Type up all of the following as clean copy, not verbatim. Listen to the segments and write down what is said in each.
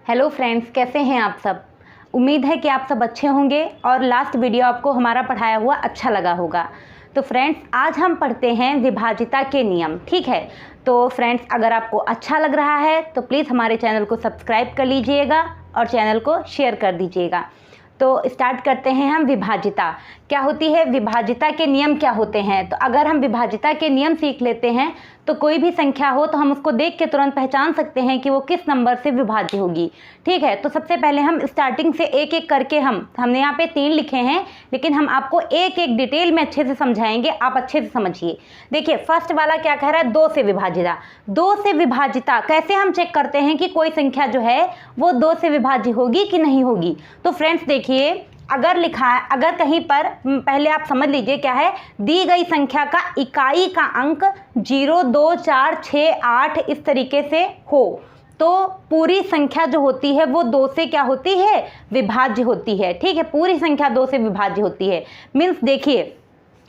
Hello friends, कैसे हैं आप सब। उम्मीद है कि आप सब अच्छे होंगे और लास्ट वीडियो आपको हमारा पढ़ाया हुआ अच्छा लगा होगा। तो फ्रेंड्स, आज हम पढ़ते हैं विभाजिता के नियम। ठीक है, तो फ्रेंड्स, अगर आपको अच्छा लग रहा है तो प्लीज़ हमारे चैनल को सब्सक्राइब कर लीजिएगा और चैनल को शेयर कर दीजिएगा। तो स्टार्ट करते हैं हम। विभाजिता क्या होती है, विभाजिता के नियम क्या होते हैं। तो अगर हम विभाजिता के नियम सीख लेते हैं तो कोई भी संख्या हो तो हम उसको देख के तुरंत पहचान सकते हैं कि वो किस नंबर से विभाज्य होगी। ठीक है, तो सबसे पहले हम स्टार्टिंग से एक एक करके हमने यहाँ पे 3 लिखे हैं, लेकिन हम आपको एक एक डिटेल में अच्छे से समझाएंगे। आप अच्छे से समझिए। देखिए, फर्स्ट वाला क्या कह रहा है, 2 से विभाजिता। 2 से विभाजिता कैसे हम चेक करते हैं कि कोई संख्या जो है वो 2 से विभाज्य होगी कि नहीं होगी। तो फ्रेंड्स देखिए, अगर लिखा है, अगर कहीं पर पहले आप समझ लीजिए क्या है, दी गई संख्या का इकाई का अंक 0, 2, 4, 6, 8 इस तरीके से हो तो पूरी संख्या जो होती है वो 2 से क्या होती है, विभाज्य होती है। ठीक है, पूरी संख्या 2 से विभाज्य होती है। मीन्स देखिए,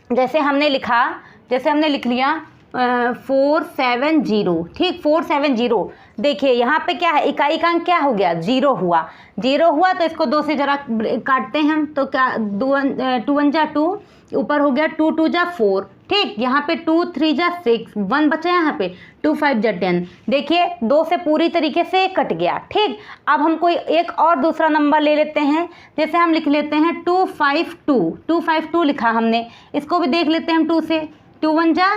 जैसे हमने लिख लिया 470। ठीक, 470। देखिए यहाँ पे क्या है, इकाई का अंक क्या हो गया, 0 हुआ। 0 हुआ तो इसको 2 से जरा काटते हैं हम, तो क्या 2 1 जा 2, ऊपर हो गया 2 2 जा 4। ठीक, यहाँ पे 2 3 जा 6, 1 बचा यहाँ पे, 2 5 जा 10। देखिए 2 से पूरी तरीके से कट गया। ठीक, अब हम कोई एक और दूसरा नंबर ले लेते हैं। जैसे हम लिख लेते हैं 252। 252 लिखा हमने, इसको भी देख लेते हैं हम 2 से। 2 1 जा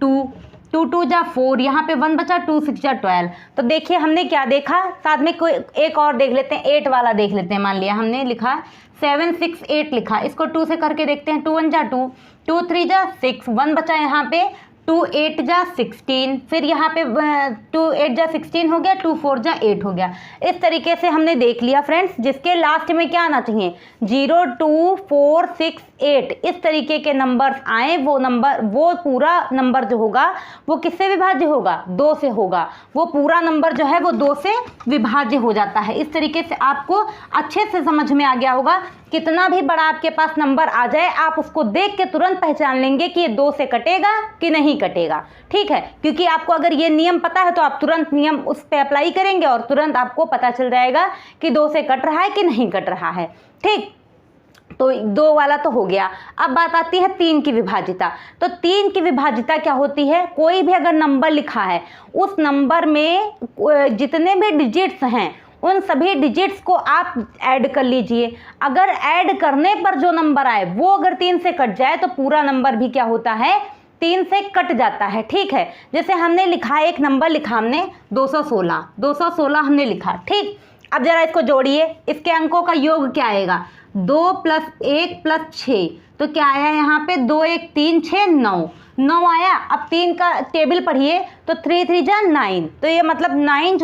2, 2 2 जा 4, यहाँ पे 1 बचा, 2 6 जा 12। तो देखिए हमने क्या देखा, साथ में कोई एक और देख लेते हैं, 8 वाला देख लेते हैं। मान लिया हमने लिखा 7 6 8 लिखा, इसको 2 से करके देखते हैं। 2 1 जा 2, 2 3 जा 6, 1 बचा यहाँ पे, 2 8 जा 16, फिर यहाँ पे 2 8 जा 16 हो गया, 2 4 जा 8 हो गया। इस तरीके से हमने देख लिया फ्रेंड्स, जिसके लास्ट में क्या आना चाहिए, 0 2 4 6 8 इस तरीके के नंबर्स आए, वो पूरा नंबर जो होगा वो किससे विभाज्य होगा, 2 से होगा। वो पूरा नंबर जो है वो 2 से विभाज्य हो जाता है। इस तरीके से आपको अच्छे से समझ में आ गया होगा। कितना भी बड़ा आपके पास नंबर आ जाए, आप उसको देख के तुरंत पहचान लेंगे कि ये 2 से कटेगा कि नहीं कटेगा। ठीक है, क्योंकि आपको अगर ये नियम पता है तो आप तुरंत नियम उस पर अप्लाई करेंगे और तुरंत आपको पता चल जाएगा कि 2 से कट रहा है कि नहीं कट रहा है। ठीक, तो 2 वाला तो हो गया। अब बात आती है 3 की विभाजिता। तो 3 की विभाजिता क्या होती है, कोई भी अगर नंबर लिखा है उस नंबर में जितने भी डिजिट्स हैं उन सभी डिजिट्स को आप ऐड कर लीजिए। अगर ऐड करने पर जो नंबर आए वो अगर 3 से कट जाए तो पूरा नंबर भी क्या होता है, 3 से कट जाता है। ठीक है, जैसे हमने लिखा, एक नंबर लिखा हमने 216। 216 हमने लिखा। ठीक, अब जरा इसको जोड़िए, इसके अंकों का योग क्या आएगा, 2 + 1 + 6। तो क्या आया यहाँ पे, 2 1 3 6 9 आया। अब 3 का टेबल पढ़िए तो 3 3 जा 9। तो ये मतलब 9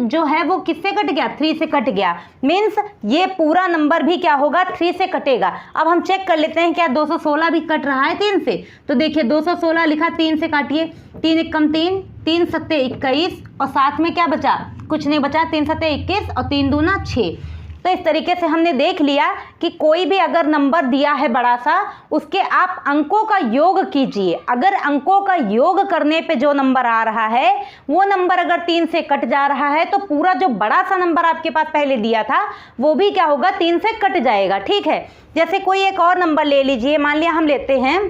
जो है वो किससे कट गया, 3 से कट गया। मीन्स ये पूरा नंबर भी क्या होगा, 3 से कटेगा। अब हम चेक कर लेते हैं क्या 216 भी कट रहा है 3 से। तो देखिए 216 लिखा, 3 से काटिए, 3 1 कम 3, 3 7 21 और साथ में क्या बचा, कुछ नहीं बचा, 3 7 21 और 3 दूना 6। तो इस तरीके से हमने देख लिया कि कोई भी अगर नंबर दिया है बड़ा सा, उसके आप अंकों का योग कीजिए। अगर अंकों का योग करने पे जो नंबर आ रहा है वो नंबर अगर 3 से कट जा रहा है तो पूरा जो बड़ा सा नंबर आपके पास पहले दिया था वो भी क्या होगा, 3 से कट जाएगा। ठीक है, जैसे कोई एक और नंबर ले लीजिए। मान लिया हम लेते हैं,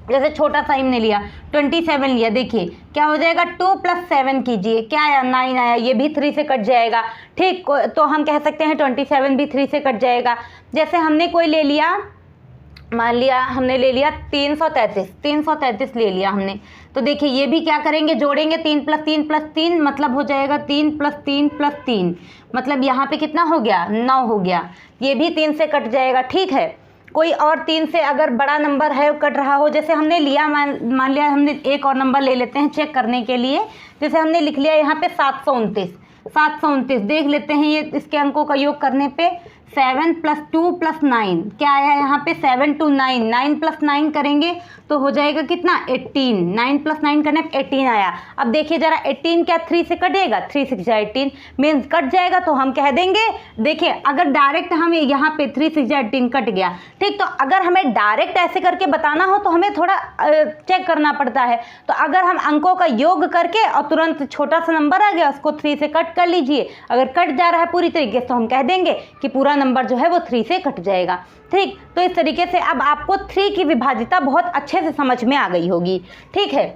जैसे छोटा सा हमने लिया 27 लिया। देखिए क्या हो जाएगा, 2 + 7 कीजिए, क्या आया, 9 आया। ये भी 3 से कट जाएगा। ठीक, तो हम कह सकते हैं 27 भी 3 से कट जाएगा। जैसे हमने कोई ले लिया, मान लिया हमने ले लिया 333 ले लिया हमने। तो देखिए ये भी क्या करेंगे, जोड़ेंगे, 3 + 3 + 3 मतलब हो जाएगा 3 + 3 + 3, मतलब यहाँ पे कितना हो गया, 9 हो गया। ये भी 3 से कट जाएगा। ठीक है, कोई और 3 से अगर बड़ा नंबर है कट रहा हो, जैसे हमने लिया, मान लिया हमने एक और नंबर ले लेते हैं चेक करने के लिए। जैसे हमने लिख लिया यहाँ पे 729 देख लेते हैं ये इसके अंकों का योग करने पे 7 + 2 + 9 क्या आया यहाँ पे 7 2 9, 9 + 9 करेंगे तो हो जाएगा कितना 18, 9 + 9 करने पे 18 आया। अब देखिए जरा 18 क्या 3 से कटेगा, 3 6 जा 18 मीन्स कट जाएगा, तो हम कह देंगे देखिए अगर डायरेक्ट हमें यहाँ पे 3 6 जा 18 कट गया, ठीक। तो अगर हमें डायरेक्ट ऐसे करके बताना हो तो हमें थोड़ा चेक करना पड़ता है। तो अगर हम अंकों का योग करके और तुरंत छोटा सा नंबर आ गया उसको 3 से कट कर लीजिए, अगर कट जा रहा है पूरी तरीके से तो हम कह देंगे कि पूरा नंबर जो है वो 3 से कट जाएगा, ठीक। तो इस तरीके से अब आपको 3 की विभाजिता बहुत अच्छे से समझ में आ गई होगी, ठीक है।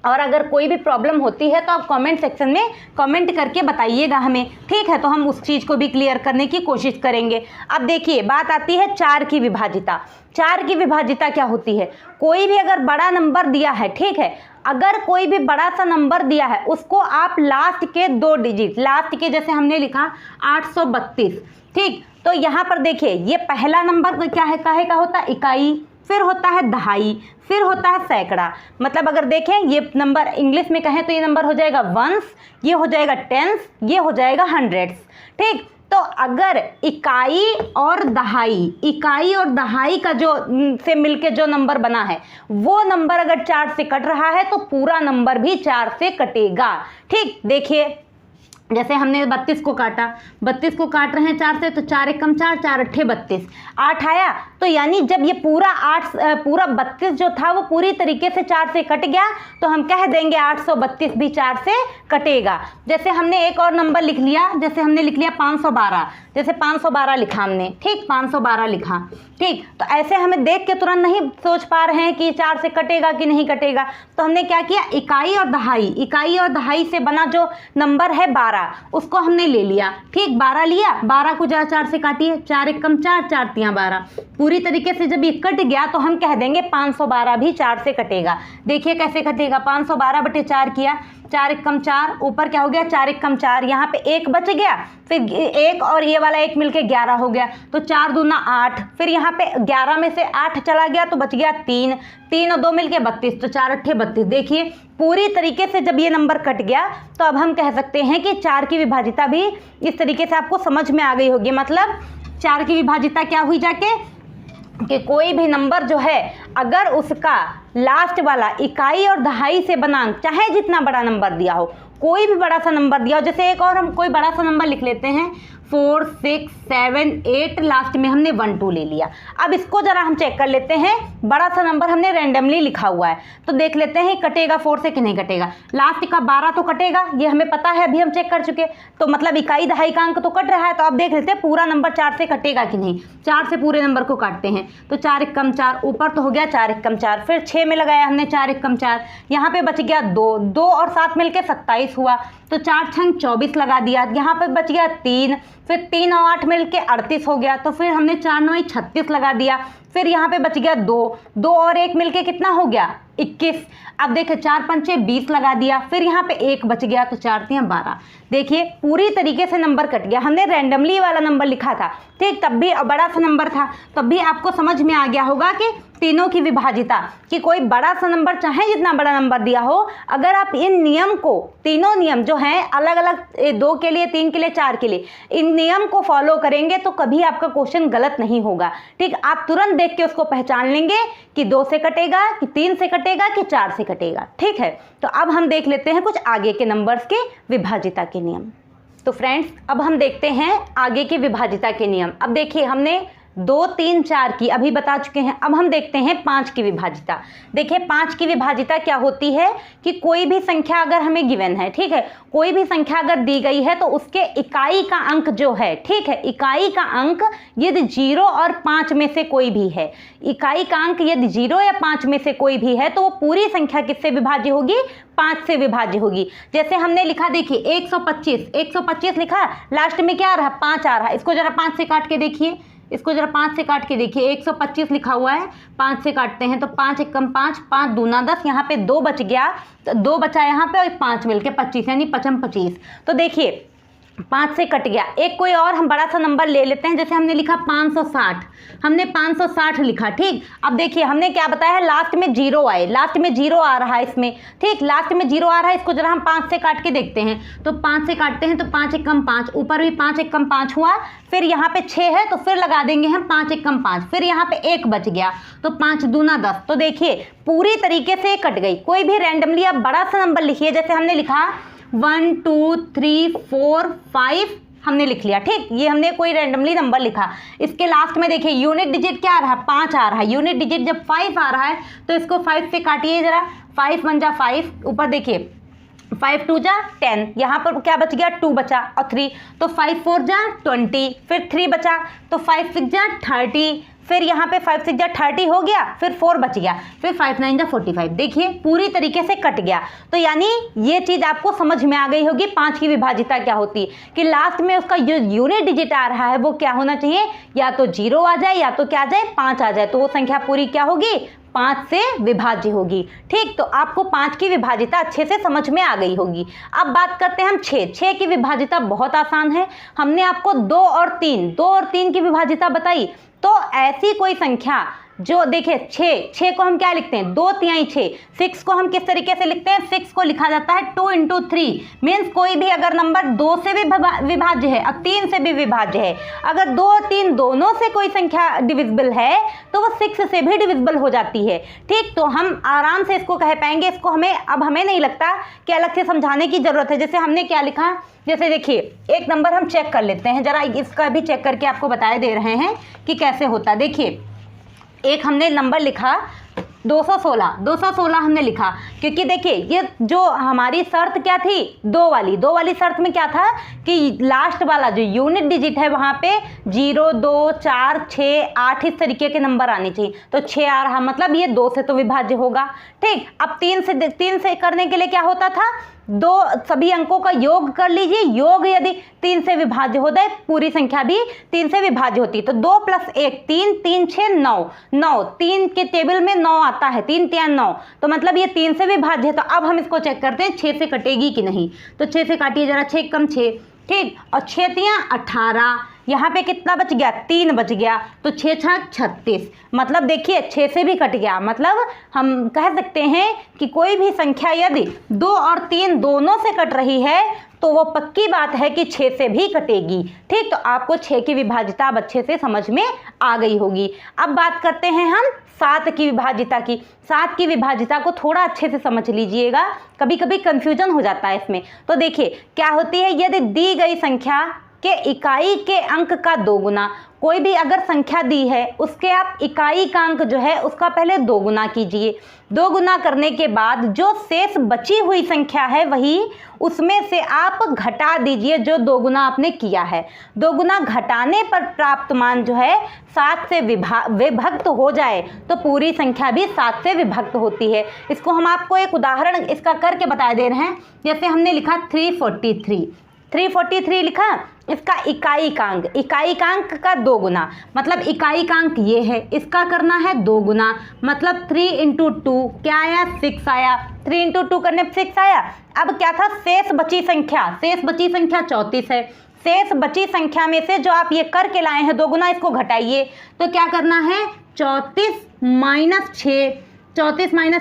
और अगर कोई भी प्रॉब्लम होती है तो आप कमेंट सेक्शन में कमेंट करके बताइएगा हमें, ठीक है। तो हम उस चीज़ को भी क्लियर करने की कोशिश करेंगे। अब देखिए बात आती है 4 की विभाजिता। 4 की विभाजिता क्या होती है, कोई भी अगर बड़ा नंबर दिया है, ठीक है, अगर कोई भी बड़ा सा नंबर दिया है उसको आप लास्ट के 2 डिजिट, लास्ट के जैसे हमने लिखा 832, ठीक। तो यहाँ पर देखिए ये पहला नंबर क्या है, काहे का होता है इकाई, फिर होता है दहाई, फिर होता है सैकड़ा। मतलब अगर देखें ये नंबर इंग्लिश में कहें तो ये नंबर हो जाएगा वंस, ये हो जाएगा टेंस, ये हो जाएगा हंड्रेड्स, ठीक। तो अगर इकाई और दहाई का जो से मिलके जो नंबर बना है वो नंबर अगर 4 से कट रहा है तो पूरा नंबर भी 4 से कटेगा, ठीक। देखिए जैसे हमने 32 को काटा, 32 को काट रहे हैं 4 से, तो 4 1 4, 4 8 32, 8 आया। तो यानी जब ये पूरा 32 जो था वो पूरी तरीके से 4 से कट गया तो हम कह देंगे 832 भी 4 से कटेगा। जैसे हमने एक और नंबर लिख लिया, जैसे हमने लिख लिया 512, जैसे 512 लिखा हमने, ठीक, 512 लिखा, ठीक। तो ऐसे हमें देख के तुरंत नहीं सोच पा रहे हैं कि 4 से कटेगा कि नहीं कटेगा, तो हमने क्या किया, इकाई और दहाई से बना जो नंबर है 12 उसको हमने ले लिया, ठीक। 12 लिया, 12 को जरा 4 से काटिए, 4 1 4, 4 3 12, पूरी तरीके से जब ये कट गया तो हम कह देंगे 512 भी 4 से कटेगा। देखिए कैसे कटेगा, 512/4 किया, 4 1 4, ऊपर क्या हो गया 4 1 4, यहाँ पे 1 बच गया, फिर 1 और ये वाला 1 मिलके 11 हो गया, तो 4 दूना 8, फिर यहाँ पे 11 में से 8 चला गया तो बच गया 3, 3 और 2 मिलके 32, तो 4 8 32। देखिए पूरी तरीके से जब ये नंबर कट गया तो अब हम कह सकते हैं कि 4 की विभाजिता भी इस तरीके से आपको समझ में आ गई होगी। मतलब 4 की विभाजिता क्या हुई जाके कि कोई भी नंबर जो है अगर उसका लास्ट वाला इकाई और दहाई से बना अंक, चाहे जितना बड़ा नंबर दिया हो, कोई भी बड़ा सा नंबर दिया हो, जैसे एक और हम कोई बड़ा सा नंबर लिख लेते हैं 4 6 7 8, लास्ट में हमने 1 2 ले लिया। अब इसको जरा हम चेक कर लेते हैं, बड़ा सा नंबर हमने रैंडमली लिखा हुआ है तो देख लेते हैं कटेगा 4 से कि नहीं कटेगा। लास्ट का 12 तो कटेगा, ये हमें पता है, अभी हम चेक कर चुके, तो मतलब इकाई दहाई का अंक तो कट रहा है। तो अब देख लेते हैं पूरा नंबर 4 से कटेगा कि नहीं। 4 से पूरे नंबर को काटते हैं तो 4 1 4, ऊपर तो हो गया 4 1 4, फिर 6 में लगाया हमने 4 1 4, यहाँ पे बच गया 2, 2 और 7 मिलके 27 हुआ, तो 4 6 24 लगा दिया, यहाँ पे बच गया 3, फिर 3 और 8 मिलके 38 हो गया, तो फिर हमने 4 9 36 लगा दिया, फिर यहाँ पे बच गया 2, 2 और 1 मिलके कितना हो गया 21। अब देखिए 4 5 20 लगा दिया, फिर यहाँ पे 1 बच गया तो 4 3 12। देखिए पूरी तरीके से नंबर कट गया, हमने रैंडमली वाला नंबर लिखा था, ठीक, तब भी बड़ा सा नंबर था, तब भी आपको समझ में आ गया होगा कि तीनों की विभाजिता, कि कोई बड़ा सा नंबर चाहे जितना बड़ा नंबर दिया हो, अगर आप इन नियम को, तीनों नियम जो हैं अलग अलग, 2 के लिए 3 के लिए 4 के लिए, इन नियम को फॉलो करेंगे तो कभी आपका क्वेश्चन गलत नहीं होगा, ठीक। आप तुरंत देख के उसको पहचान लेंगे कि 2 से कटेगा कि 3 से कटेगा कि 4 से कटेगा, ठीक है। तो अब हम देख लेते हैं कुछ आगे के नंबर्स के विभाजिता के नियम। तो फ्रेंड्स अब हम देखते हैं आगे की विभाजिता के नियम। अब देखिए हमने 2 3 4 की अभी बता चुके हैं, अब हम देखते हैं 5 की विभाजिता। देखिए 5 की विभाजिता क्या होती है कि कोई भी संख्या अगर हमें गिवन है, ठीक है, कोई भी संख्या अगर दी गई है तो उसके इकाई का अंक जो है, ठीक है, इकाई का अंक यदि 0 और 5 में से कोई भी है, इकाई का अंक यदि 0 या 5 में से कोई भी है तो वो पूरी संख्या किससे विभाज्य होगी, 5 से विभाज्य होगी। जैसे हमने लिखा, देखिए 125 लिखा, लास्ट में क्या आ रहा है 5 आ रहा है, इसको जरा 5 से काट के देखिए, इसको जरा 5 से काट के देखिए, 125 लिखा हुआ है, 5 से काटते हैं तो 5 1 5, 5 दूना 10, यहाँ पे 2 बच गया, तो 2 बचा यहाँ पे और 5 मिलके 25, यानी 55 25। तो देखिए 5 से कट गया। एक कोई और हम बड़ा सा नंबर ले लेते हैं, जैसे हमने लिखा 560, हमने 560 लिखा, ठीक। अब देखिए हमने क्या बताया है, लास्ट में जीरो आए, लास्ट में जीरो आ रहा है इसमें, ठीक, लास्ट में जीरो आ रहा है। इसको जरा हम 5 से काट के देखते हैं, तो 5 से काटते हैं तो 5 एकम 5, ऊपर भी 5 एकम 5 हुआ, फिर यहाँ पे 6 है तो फिर लगा देंगे हम 5 एकम 5, फिर यहाँ पे 1 बच गया तो 5 दूना 10। तो देखिए पूरी तरीके से कट गई। कोई भी रैंडमली आप बड़ा सा नंबर लिखिए, जैसे हमने लिखा 1 2 3 4 5 हमने लिख लिया, ठीक। ये हमने कोई रैंडमली नंबर लिखा। इसके लास्ट में देखिए यूनिट डिजिट क्या आ रहा है, 5 आ रहा है। यूनिट डिजिट जब 5 आ रहा है तो इसको 5 से काटिए जरा, 5 1 जा 5, ऊपर देखिए 5 2 जा 10, यहाँ पर क्या बच गया, 2 बचा और 3, तो 5 4 जा 20, फिर 3 बचा तो 5 6 जा 30, फिर यहाँ पे 5 6 जा 30 हो गया, फिर 4 बच गया, फिर 5 9 जा 45। देखिए पूरी तरीके से कट गया। तो यानी ये चीज़ आपको समझ में आ गई होगी 5 की विभाजिता क्या होती है, कि लास्ट में उसका जो यूनिट डिजिट आ रहा है वो क्या होना चाहिए, या तो 0 आ जाए या तो क्या आ जाए, 5 आ जाए, तो वो संख्या पूरी क्या होगी, 5 से विभाज्य होगी, ठीक। तो आपको 5 की विभाजिता अच्छे से समझ में आ गई होगी। अब बात करते हैं हम 6 की विभाजिता बहुत आसान है। हमने आपको 2 और 3 की विभाजिता बताई। तो ऐसी कोई संख्या जो देखिए 6 को हम क्या लिखते हैं, 2 तिहाई 6। 6 को हम किस तरीके से लिखते हैं, 6 को लिखा जाता है 2 × 3, मीन्स कोई भी अगर नंबर 2 से भी विभाज्य है और 3 से भी विभाज्य है, अगर 2 और 3 दोनों से कोई संख्या डिविजिबल है तो वो 6 से भी डिविजिबल हो जाती है, ठीक। तो हम आराम से इसको कह पाएंगे। इसको हमें नहीं लगता कि अलग से समझाने की जरूरत है। जैसे हमने क्या लिखा, जैसे देखिए एक नंबर हम चेक कर लेते हैं, जरा इसका भी चेक करके आपको बताए दे रहे हैं कि कैसे होता है। देखिए एक हमने नंबर लिखा 216 हमने लिखा, क्योंकि देखिए ये जो हमारी शर्त क्या थी, 2 वाली शर्त में क्या था कि लास्ट वाला जो यूनिट डिजिट है वहाँ पे 0 2 4 6 8 इस तरीके के नंबर आने चाहिए। तो 6 आ रहा, मतलब ये 2 से तो विभाज्य होगा, ठीक। अब 3 से करने के लिए क्या होता था, 2 सभी अंकों का योग कर लीजिए, योग यदि 3 से विभाज्य होता है, पूरी संख्या भी 3 से विभाज्य होती है। तो 2 + 1 3, 3 6 9, 3 के टेबल में 9 आता है, 3 3 9, तो मतलब ये 3 से विभाज्य है। तो अब हम इसको चेक करते हैं 6 से कटेगी कि नहीं। तो 6 से काटिए जरा, 6 कम 6, ठीक, और 6 तियां 18, यहाँ पे कितना बच गया, 3 बच गया, तो 6 छक 36, मतलब देखिए 6 से भी कट गया। मतलब हम कह सकते हैं कि कोई भी संख्या यदि 2 और 3 दोनों से कट रही है तो वो पक्की बात है कि 6 से भी कटेगी, ठीक। तो आपको 6 की विभाजिता अब अच्छे से समझ में आ गई होगी। अब बात करते हैं हम 7 की विभाजिता की। 7 की विभाजिता को थोड़ा अच्छे से समझ लीजिएगा, कभी कभी कंफ्यूजन हो जाता है इसमें। तो देखिए क्या होती है, यदि दी गई संख्या के इकाई के अंक का 2 गुना, कोई भी अगर संख्या दी है उसके आप इकाई का अंक जो है उसका पहले 2 गुना कीजिए। 2 गुना करने के बाद जो शेष बची हुई संख्या है वही उसमें से आप घटा दीजिए जो 2 गुना आपने किया है। 2 गुना घटाने पर प्राप्त मान जो है 7 से विभक्त हो जाए तो पूरी संख्या भी 7 से विभक्त होती है। इसको हम आपको एक उदाहरण इसका करके बता दे रहे हैं। जैसे हमने लिखा 343 लिखा, इसका इकाई का अंक का 2 गुना, मतलब इकाई का अंक ये है, इसका करना है 2 गुना, मतलब 3 × 2 क्या आया, 6 आया। 3 × 2 करने पर 6 आया। अब क्या था, शेष बची संख्या 34 है। शेष बची संख्या में से जो आप ये करके लाए हैं 2 गुना, इसको घटाइए। तो क्या करना है, 34 -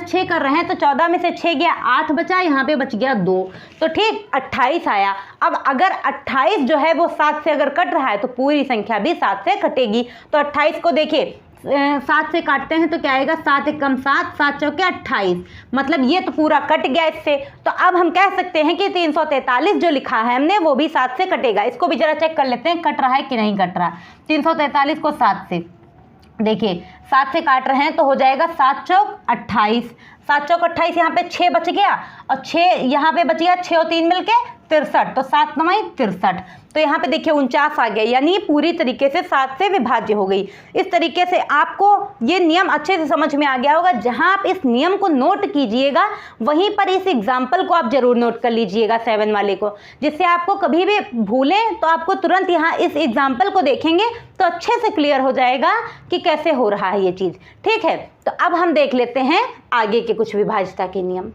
6 कर रहे हैं, तो 14 में से 6 गया, 8 बचा, यहाँ पे बच गया 2, तो ठीक 28 आया। अब अगर 28 जो है वो 7 से अगर कट रहा है तो पूरी संख्या भी 7 से कटेगी। तो 28 को देखिए 7 से काटते हैं तो क्या आएगा, 7 एकम 7, 7 चौके 28, मतलब ये तो पूरा कट गया इससे। तो अब हम कह सकते हैं कि 343 जो लिखा है हमने वो भी 7 से कटेगा। इसको भी जरा चेक कर लेते हैं कट रहा है कि नहीं कट रहा। 343 को 7 से देखिए 7 से काट रहे हैं तो हो जाएगा 7 चौक 28, 7 चौक 28, यहाँ पे 6 बच गया और 6 यहाँ पे बच गया, 6 और 3 मिलके 63, तो 7 9 63, तो यहाँ पे देखिए 49 आ गया, यानी पूरी तरीके से 7 से विभाज्य हो गई। इस तरीके से आपको ये नियम अच्छे से समझ में आ गया होगा। जहाँ आप इस नियम को नोट कीजिएगा वहीं पर इस एग्जाम्पल को आप जरूर नोट कर लीजिएगा 7 वाले को, जिससे आपको कभी भी भूलें तो आपको तुरंत यहाँ इस एग्जाम्पल को देखेंगे तो अच्छे से क्लियर हो जाएगा कि कैसे हो रहा है ये चीज़, ठीक है। तो अब हम देख लेते हैं आगे के कुछ विभाज्यता के नियम।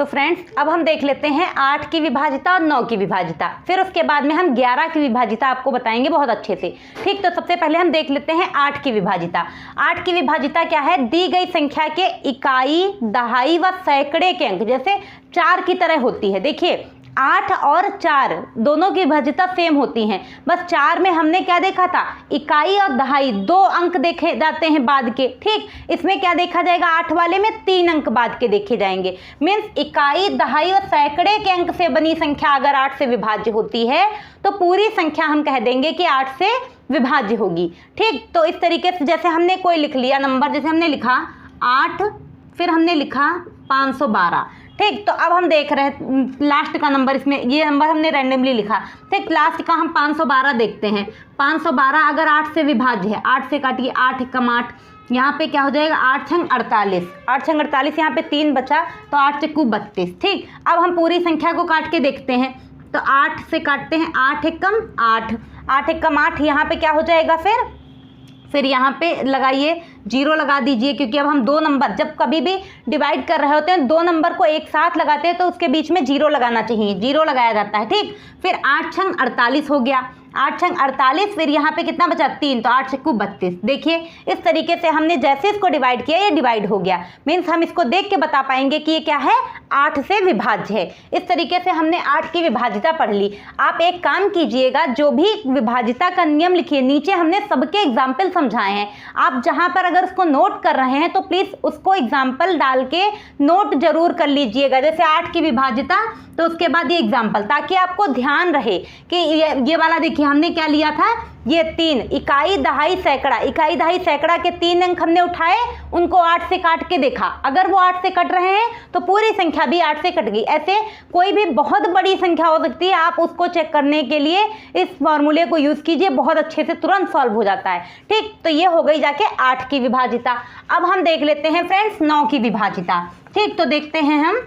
तो फ्रेंड्स अब हम देख लेते हैं 8 की विभाजिता और 9 की विभाजिता, फिर उसके बाद में हम 11 की विभाजिता आपको बताएंगे बहुत अच्छे से। ठीक, तो सबसे पहले हम देख लेते हैं 8 की विभाजिता। 8 की विभाजिता क्या है? दी गई संख्या के इकाई, दहाई व सैकड़े के अंक जैसे 4 की तरह होती है। देखिए 8 और 4 दोनों की विभाजिता सेम होती हैं, बस 4 में हमने क्या देखा था? इकाई और दहाई 2 अंक देखे जाते हैं बाद के। ठीक, इसमें क्या देखा जाएगा? 8 वाले में 3 अंक बाद के देखे जाएंगे। मीन्स इकाई, दहाई और सैकड़े के अंक से बनी संख्या अगर 8 से विभाज्य होती है तो पूरी संख्या हम कह देंगे कि 8 से विभाज्य होगी। ठीक, तो इस तरीके से जैसे हमने कोई लिख लिया नंबर, जैसे हमने लिखा 8, फिर हमने लिखा 512। ठीक, तो अब हम देख रहे हैं लास्ट का नंबर, इसमें ये नंबर हमने रैंडमली लिखा। ठीक, लास्ट का हम 512 देखते हैं। 512 अगर 8 से विभाज्य है, 8 से काटिए, 8 एकम 8, यहाँ पे क्या हो जाएगा? 8 छंग 48, 8 छंग 48, यहाँ पे 3 बचा तो 8 चक्कू 32। ठीक, अब हम पूरी संख्या को काट के देखते हैं, तो 8 से काटते हैं, 8 एकम 8, 8 एकम 8, यहाँ पे क्या हो जाएगा? फिर यहाँ पे लगाइए, 0 लगा दीजिए, क्योंकि अब हम 2 नंबर जब कभी भी डिवाइड कर रहे होते हैं 2 नंबर को एक साथ लगाते हैं तो उसके बीच में 0 लगाना चाहिए, 0 लगाया जाता है। ठीक, फिर 8 छंग 48 हो गया, 8 छंग 48, फिर यहाँ पे कितना बचा? 3, तो 8 चक्कू 32। देखिए इस तरीके से हमने जैसे इसको डिवाइड किया ये डिवाइड हो गया। मीन्स हम इसको देख के बता पाएंगे कि ये क्या है? 8 से विभाज्य है। इस तरीके से हमने 8 की विभाजिता पढ़ ली। आप एक काम कीजिएगा, जो भी विभाजिता का नियम लिखिए, नीचे हमने सबके एग्जाम्पल समझाए हैं, आप जहाँ पर अगर उसको नोट कर रहे हैं तो प्लीज़ उसको एग्जाम्पल डाल के नोट जरूर कर लीजिएगा। जैसे 8 की विभाजिता तो उसके बाद ये एग्जाम्पल, ताकि आपको ध्यान रहे कि ये वाला देखिए हमने क्या लिया था? ये 3 इकाई, दहाई, सैकड़ा, इकाई, दहाई, सैकड़ा के 3 अंक हमने उठाए, उनको 8 से काट के देखा, अगर वो 8 से कट रहे हैं तो पूरी संख्या भी 8 से कट गई। ऐसे कोई भी बहुत बड़ी संख्या हो सकती है, आप उसको चेक करने के लिए इस फॉर्मूले को यूज़ कीजिए, बहुत अच्छे से तुरंत सॉल्व हो जाता है। ठीक, तो ये हो गई जाके 8 की विभाजिता। अब हम देख लेते हैं फ्रेंड्स 9 की विभाजिता। ठीक, तो देखते हैं हम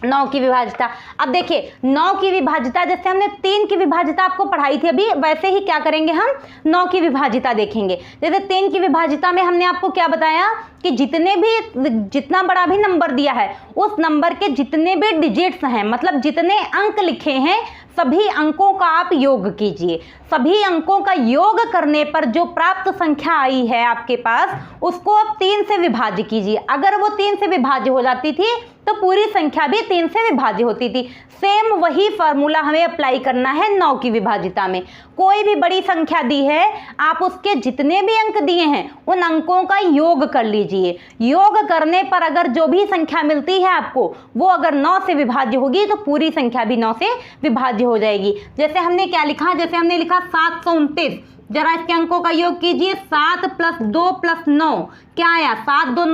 9 की विभाजिता। अब देखिए 9 की विभाजिता, जैसे हमने 3 की विभाजिता आपको पढ़ाई थी अभी, वैसे ही क्या करेंगे हम? 9 की विभाजिता देखेंगे। जैसे 3 की विभाजिता में हमने आपको क्या बताया कि जितना बड़ा भी नंबर दिया है उस नंबर के जितने भी डिजिट्स हैं, मतलब जितने अंक लिखे हैं, सभी अंकों का आप योग कीजिए। सभी अंकों का योग करने पर जो प्राप्त संख्या आई है आपके पास, उसको आप 3 से विभाज्य कीजिए। अगर वो 3 से विभाज्य हो जाती थी तो पूरी संख्या भी 3 से विभाज्य होती थी। सेम वही फार्मूला हमें अप्लाई करना है 9 की विभाजिता में। कोई भी बड़ी संख्या दी है, आप उसके जितने भी अंक दिए हैं उन अंकों का योग कर लीजिए। योग करने पर अगर जो भी संख्या मिलती है आपको, वो अगर 9 से विभाज्य होगी तो पूरी संख्या भी 9 से विभाज्य हो जाएगी। जैसे हमने क्या लिखा? जैसे हमने लिखा 729, जरा इसके अंकों का योग कीजिए। 7 + 2 + 9 क्या आया? 7 2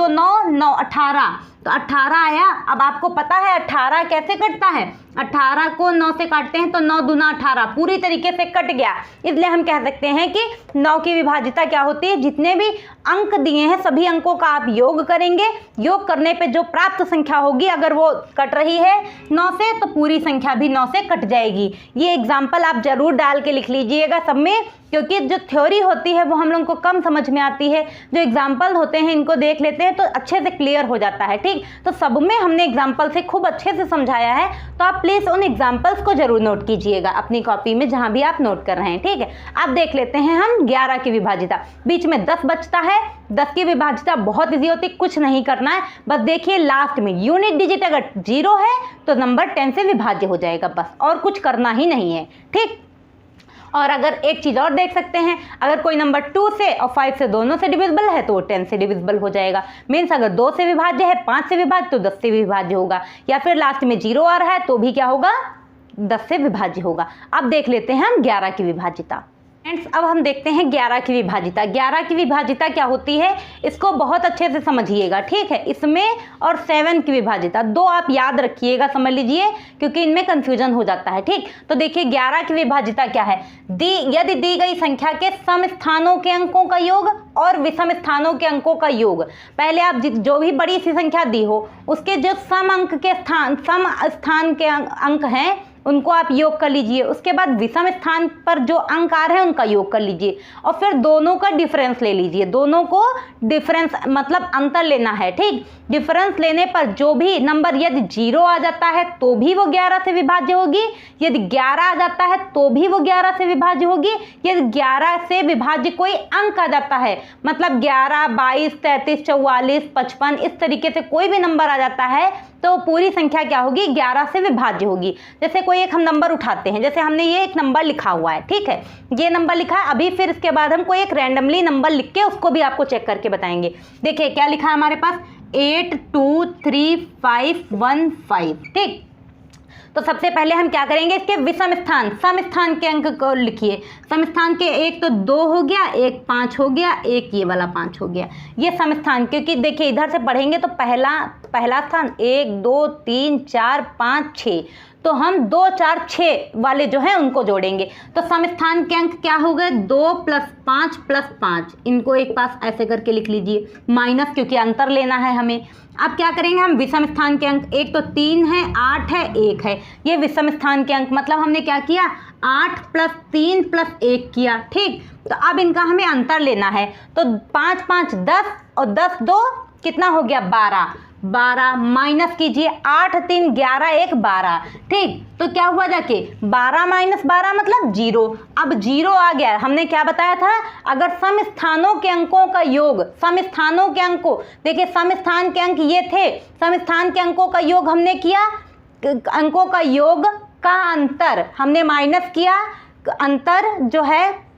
9 9 18, तो 18 आया। अब आपको पता है 18 कैसे कटता है? 18 को 9 से काटते हैं तो 9 दूना 18, पूरी तरीके से कट गया। इसलिए हम कह सकते हैं कि 9 की विभाजिता क्या होती है? जितने भी अंक दिए हैं सभी अंकों का आप योग करेंगे। योग करने पे जो प्राप्त संख्या होगी, अगर वो कट रही है 9 से, तो पूरी संख्या भी 9 से कट जाएगी। ये एग्जाम्पल आप जरूर डाल के लिख लीजिएगा सब में, क्योंकि जो थ्योरी होती है वो हम लोगों को कम समझ में आती है। जो एग्जाम्पल होते हैं इनको देख लेते हैं तो अच्छे से क्लियर हो जाता है। ठीक, तो सब में हमने एग्जाम्पल से खूब अच्छे से समझाया है, तो आप प्लीज़ उन एग्जाम्पल्स को जरूर नोट कीजिएगा अपनी कॉपी में, जहां भी आप नोट कर रहे हैं। ठीक है, अब देख लेते हैं हम 11 की विभाजिता। बीच में 10 बचता है। 10 की विभाजिता बहुत ईजी होती है, कुछ नहीं करना है, बस देखिए लास्ट में यूनिट डिजिट अगर 0 है तो नंबर 10 से विभाज्य हो जाएगा, बस और कुछ करना ही नहीं है। ठीक, और अगर एक चीज़ और देख सकते हैं, अगर कोई नंबर 2 से और 5 से दोनों से डिविजिबल है तो वो 10 से डिविजिबल हो जाएगा। मीन्स अगर 2 से विभाज्य है, 5 से विभाज्य तो 10 से विभाज्य होगा, या फिर लास्ट में 0 आ रहा है तो भी क्या होगा? 10 से विभाज्य होगा। अब देख लेते हैं हम 11 की विभाजिता। फ्रेंड्स, अब हम देखते हैं 11 की विभाजिता। 11 की विभाजिता क्या होती है, इसको बहुत अच्छे से समझिएगा। ठीक है, इसमें और 7 की विभाजिता, 2 आप याद रखिएगा, समझ लीजिए, क्योंकि इनमें कंफ्यूजन हो जाता है। ठीक, तो देखिए 11 की विभाजिता क्या है? यदि दी गई संख्या के सम स्थानों के अंकों का योग और विषम स्थानों के अंकों का योग, पहले आप जो भी बड़ी सी संख्या दी हो उसके जो सम स्थान के अंक हैं उनको आप योग कर लीजिए। उसके बाद विषम स्थान पर जो अंक आ रहे हैं उनका योग कर लीजिए और फिर दोनों का डिफरेंस ले लीजिए। दोनों को डिफरेंस मतलब अंतर लेना है, ठीक। डिफरेंस लेने पर जो भी नंबर यदि 0 आ जाता है तो भी वो 11 से विभाज्य होगी, यदि 11 आ जाता है तो भी वो 11 से विभाज्य होगी, यदि 11 से विभाज्य कोई अंक आ जाता है मतलब 11, 22, 33, 44, 55 इस तरीके से कोई भी नंबर आ जाता है तो पूरी संख्या क्या होगी, 11 से विभाज्य होगी। जैसे कोई एक हम नंबर उठाते हैं, जैसे हमने ये एक नंबर लिखा हुआ है, ठीक है, ये नंबर लिखा है अभी, फिर इसके बाद हम कोई एक रैंडमली नंबर लिख के उसको भी आपको चेक करके बताएंगे। देखिए क्या लिखा है हमारे पास 82355, ठीक। तो सबसे पहले हम क्या करेंगे, इसके विषम स्थान सम स्थान के अंक को लिखिए। सम स्थान के एक तो 2 हो गया, एक 5 हो गया, एक ये वाला 5 हो गया, ये सम स्थान। क्योंकि देखिए इधर से पढ़ेंगे तो पहला स्थान 1 2 3 4 5 6, तो हम 2 4 6 वाले जो हैं उनको जोड़ेंगे। तो सम स्थान के अंक क्या हो गए, 2 + 5 + 5, इनको एक पास ऐसे करके लिख लीजिए, माइनस क्योंकि अंतर लेना है हमें। अब क्या करेंगे हम विषम स्थान के अंक, एक तो 3 है, 8 है, 1 है, ये विषम स्थान के अंक मतलब हमने क्या किया 8 + 3 + 1 किया, ठीक। तो अब इनका हमें अंतर लेना है, तो 5 5 10 और 10 2 कितना हो गया 12 माइनस कीजिए, 8 3 11 1 12, ठीक। तो क्या हुआ जाके 12 - 12 मतलब 0। अब 0 आ गया, हमने क्या बताया था, अगर सम स्थानों के अंकों का योग, सम स्थानों के अंकों, देखिए सम स्थान के अंक ये थे, सम स्थान के अंकों का योग हमने किया, अंकों का योग का अंतर हमने माइनस किया, अंतर जो है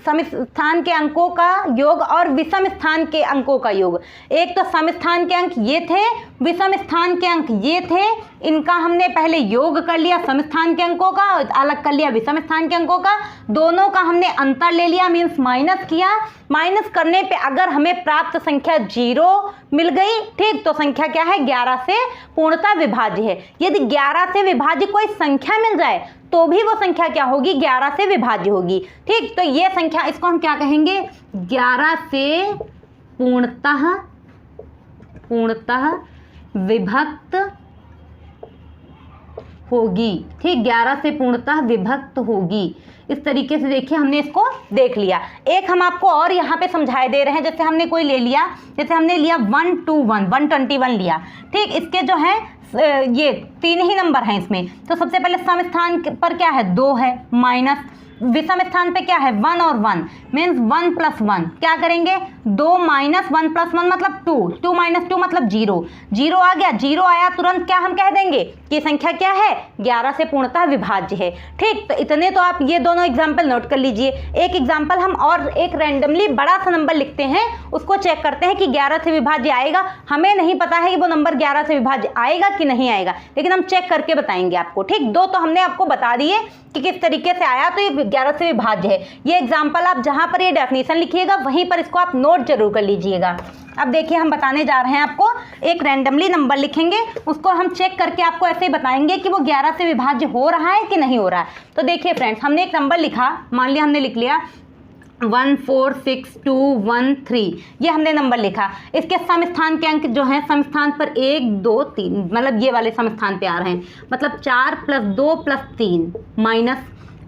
सम स्थान के अंकों का योग और विषम स्थान के अंकों का योग। एक तो सम स्थान के अंक ये थे, विषम स्थान के अंक ये थे, इनका हमने पहले योग कर लिया सम स्थान के अंकों का, अलग कर लिया विषम स्थान के अंकों का, दोनों का हमने अंतर ले लिया मीन्स माइनस किया। माइनस करने पे अगर हमें प्राप्त संख्या 0 मिल गई, ठीक, तो संख्या क्या है 11 से पूर्णतः विभाज्य है। यदि 11 से विभाज्य कोई संख्या मिल जाए तो भी वो संख्या क्या होगी, 11 से विभाज्य होगी, ठीक। तो ये संख्या, इसको हम क्या कहेंगे, 11 से पूर्णतः विभक्त होगी, ठीक, 11 से पूर्णतः विभक्त होगी। इस तरीके से देखिए हमने इसको देख लिया। एक हम आपको और यहाँ पे समझाए दे रहे हैं, जैसे हमने कोई ले लिया, जैसे हमने लिया 121 लिया, ठीक। इसके जो है ये 3 ही नंबर हैं इसमें, तो सबसे पहले सम स्थान पर क्या है 2 है, माइनस विषम स्थान पे क्या है 1 और 1 मीन्स 1 + 1, क्या करेंगे 2 - 1 + 1 मतलब 2, 2 - 2 मतलब 0, 0 आ गया, 0 आया तुरंत क्या हम कह देंगे कि संख्या क्या है 11 से पूर्णतः विभाज्य है, ठीक। तो इतने तो आप ये दोनों एग्जाम्पल नोट कर लीजिए। एक एग्जाम्पल हम और एक रैंडमली बड़ा सा नंबर लिखते हैं, उसको चेक करते हैं कि 11 से विभाज्य आएगा। हमें नहीं पता है कि वो नंबर 11 से विभाज्य आएगा कि नहीं आएगा, लेकिन हम चेक करके बताएंगे आपको, ठीक। 2 तो हमने आपको बता दिए कि किस तरीके से आया, तो ये 11 से विभाज्य है। ये एग्जाम्पल आप जहां पर ये डेफिनेशन लिखिएगा वहीं पर इसको आप नोट जरूर कर लीजिएगा। अब देखिए हम बताने जा रहे हैं आपको, एक रैंडमली नंबर लिखेंगे, उसको हम चेक करके आपको ऐसे ही बताएंगे कि वो 11 से विभाज्य हो रहा है कि नहीं हो रहा है। तो देखिए फ्रेंड्स, हमने एक नंबर लिखा, मान लिया हमने लिख लिया 14621 ये हमने नंबर लिखा। इसके सम स्थान के अंक जो हैं सम स्थान पर 1 2 3 मतलब ये वाले सम स्थान पे आ रहे हैं, मतलब 4 + 2 + 3 माइनस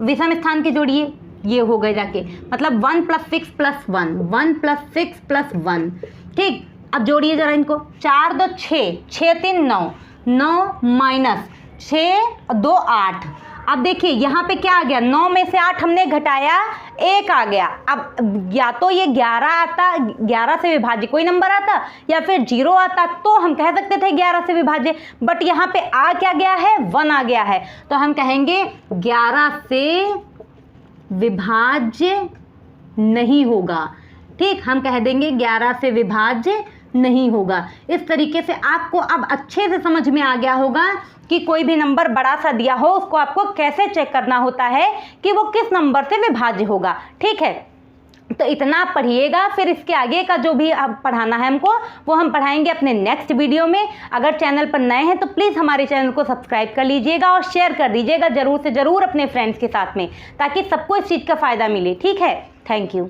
विषम स्थान के जोड़िए, ये हो गए जाके मतलब 1 + 6 + 1 1 + 6 + 1, ठीक। अब जोड़िए जरा इनको, 4 2 6 6 3 9 9 माइनस 6 2 8। अब देखिए यहाँ पे क्या आ गया, 9 में से 8 हमने घटाया, 1 आ गया। अब या तो ये 11 आता, 11 से विभाज्य कोई नंबर आता, या फिर 0 आता, तो हम कह सकते थे 11 से विभाज्य, बट यहाँ पे आ क्या गया है 1 आ गया है, तो हम कहेंगे 11 से विभाज्य नहीं होगा, ठीक। हम कह देंगे 11 से विभाज्य नहीं होगा। इस तरीके से आपको अब अच्छे से समझ में आ गया होगा कि कोई भी नंबर बड़ा सा दिया हो उसको आपको कैसे चेक करना होता है कि वो किस नंबर से विभाज्य होगा, ठीक है। तो इतना आप पढ़िएगा, फिर इसके आगे का जो भी अब पढ़ाना है हमको वो हम पढ़ाएंगे अपने नेक्स्ट वीडियो में। अगर चैनल पर नए हैं तो प्लीज़ हमारे चैनल को सब्सक्राइब कर लीजिएगा और शेयर कर दीजिएगा ज़रूर से ज़रूर अपने फ्रेंड्स के साथ में, ताकि सबको इस चीज़ का फ़ायदा मिले, ठीक है। Thank you.